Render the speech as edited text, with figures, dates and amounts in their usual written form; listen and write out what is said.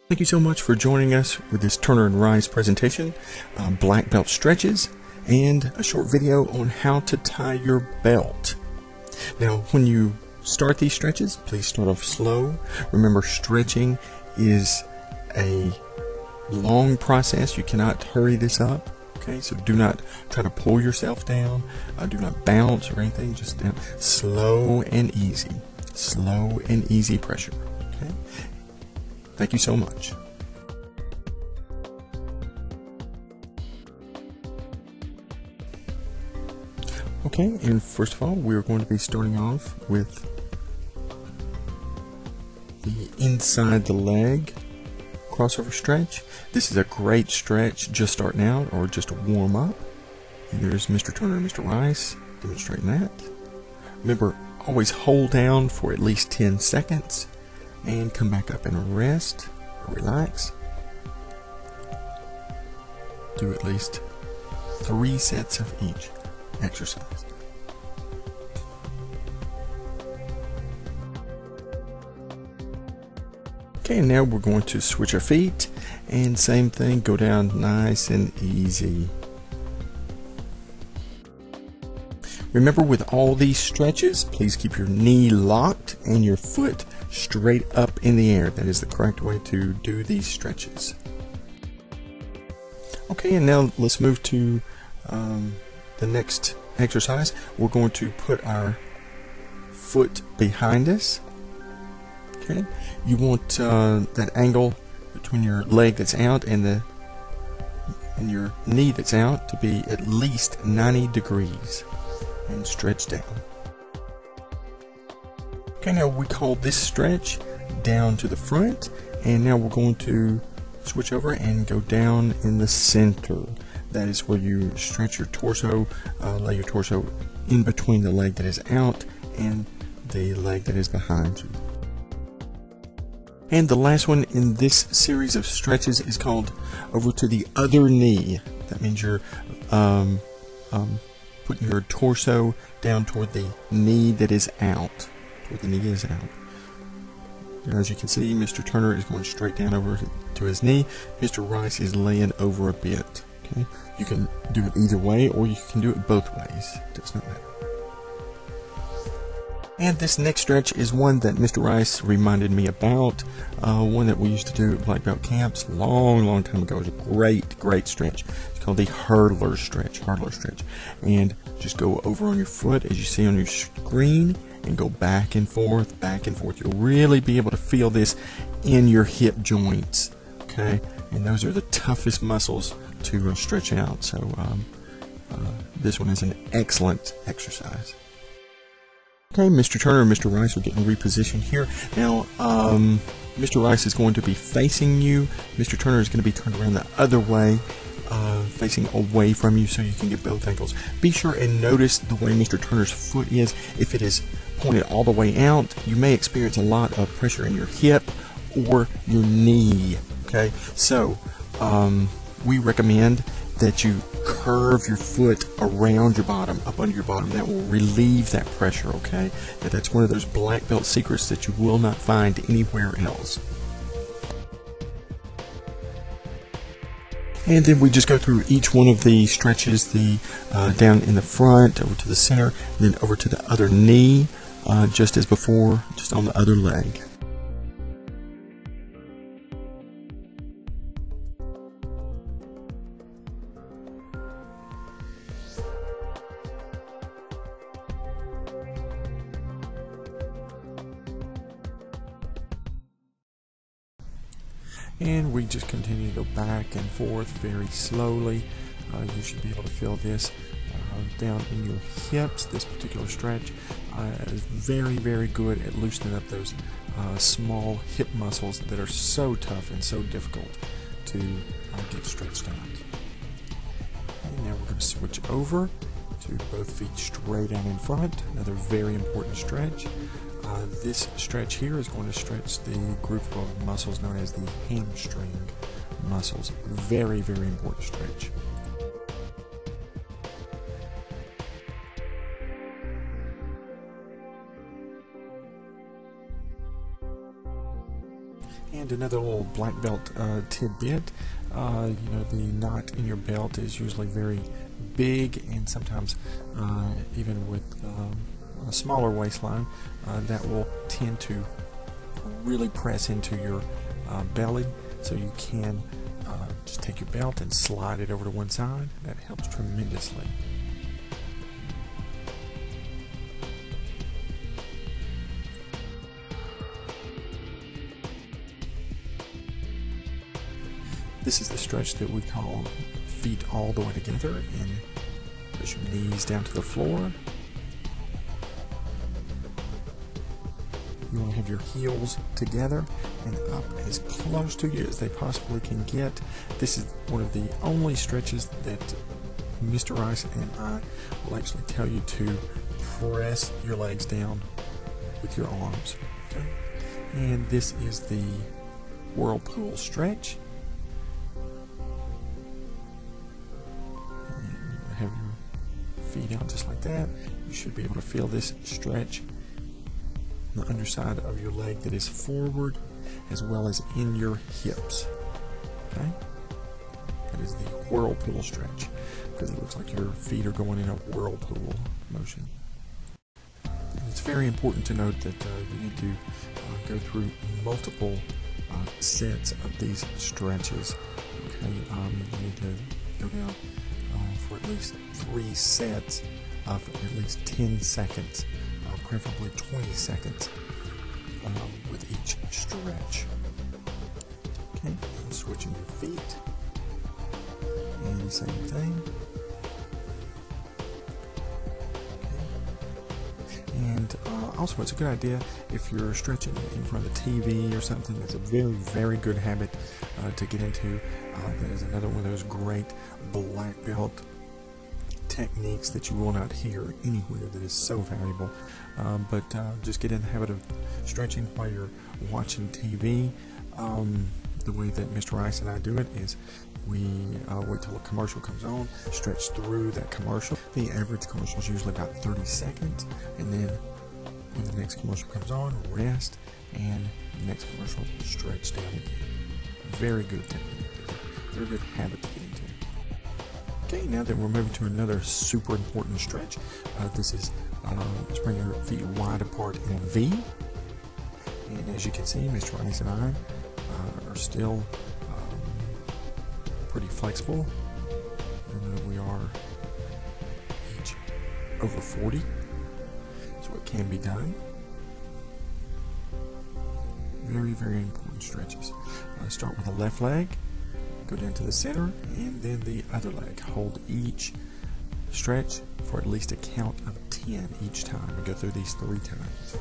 Thank you so much for joining us with this Turner and Rice presentation, black belt stretches, and a short video on how to tie your belt. Now, when you start these stretches, please start off slow. Remember, stretching is a long process. You cannot hurry this up. Okay, so do not try to pull yourself down. Do not bounce or anything. Just down, slow and easy. Slow and easy pressure. Okay. Thank you so much. Okay, and first of all, we're going to be starting off with the inside the leg crossover stretch. This is a great stretch just starting out or just to warm up. And there's Mr. Turner and Mr. Rice demonstrating that. Remember, always hold down for at least 10 seconds and come back up and rest or relax. Do at least 3 sets of each exercise. Okay, and now we're going to switch our feet and same thing, go down nice and easy. Remember, with all these stretches, please keep your knee locked and your foot straight up in the air. That is the correct way to do these stretches. Okay, and now let's move to the next exercise. We're going to put our foot behind us. Okay, you want that angle between your leg that's out and your knee that's out to be at least 90 degrees. And stretch down. Okay, now we call this stretch down to the front, and now we're going to switch over and go down in the center. That is where you stretch your torso, lay your torso in between the leg that is out and the leg that is behind you. And the last one in this series of stretches is called over to the other knee. That means you're putting your torso down toward the knee that is out. As you can see, Mr. Turner is going straight down over to his knee. Mr. Rice is laying over a bit. Okay, you can do it either way, or you can do it both ways. It does not matter. And this next stretch is one that Mr. Rice reminded me about, one that we used to do at black belt camps long time ago. It was a great stretch. It's called the hurdler stretch. And just go over on your foot as you see on your screen and go back and forth. You'll really be able to feel this in your hip joints. Okay, and those are the toughest muscles to stretch out. So this one is an excellent exercise. Okay, Mr. Turner and Mr. Rice are getting repositioned here. Now, Mr. Rice is going to be facing you. Mr. Turner is going to be turned around the other way, facing away from you so you can get both ankles. Be sure and notice the way Mr. Turner's foot is. If it is pointed all the way out, you may experience a lot of pressure in your hip or your knee. Okay, so we recommend that you curve your foot around your bottom, up under your bottom. That will relieve that pressure, okay? That's one of those black belt secrets that you will not find anywhere else. And then we just go through each one of the stretches, the down in the front, over to the center, and then over to the other knee, just as before, just on the other leg. And we just continue to go back and forth very slowly. You should be able to feel this down in your hips. This particular stretch is very good at loosening up those small hip muscles that are so tough and so difficult to get stretched out. And now we're going to switch over to both feet straight out in front. Another very important stretch. This stretch here is going to stretch the group of muscles known as the hamstring muscles. Very important stretch. And another little black belt tidbit, you know, the knot in your belt is usually very big, and sometimes even with a smaller waistline, that will tend to really press into your belly, so you can just take your belt and slide it over to one side. That helps tremendously. This is the stretch that we call feet all the way together, and push your knees down to the floor. You want to have your heels together and up as close to you as they possibly can get. This is one of the only stretches that Mr. Rice and I will actually tell you to press your legs down with your arms. Okay? And this is the whirlpool stretch. Have your feet out just like that. You should be able to feel this stretch on the underside of your leg that is forward, as well as in your hips. Okay? That is the whirlpool stretch, because it looks like your feet are going in a whirlpool motion. And it's very important to note that you need to go through multiple sets of these stretches. Okay? You need to go down for at least 3 sets of at least 10 seconds, preferably 20 seconds with each stretch. Okay, and switching your feet, and same thing. Okay. And also, it's a good idea if you're stretching in front of the TV or something. It's a very, very good habit to get into. That is another one of those great black belt techniques that you will not hear anywhere, that is so valuable. But just get in the habit of stretching while you're watching TV. The way that Mr. Rice and I do it is we wait till a commercial comes on, stretch through that commercial. The average commercial is usually about 30 seconds, and then when the next commercial comes on, rest, and the next commercial, stretch down again. Very good technique, very good habit to get into. Okay, now that we're moving to another super important stretch, this is just bring your feet wide apart in a V. And as you can see, Mr. Rice and I are still pretty flexible. We are each over 40, so it can be done. Very, very important stretches. Start with the left leg. Go down to the center, and then the other leg. Hold each stretch for at least a count of 10 each time. We go through these 3 times.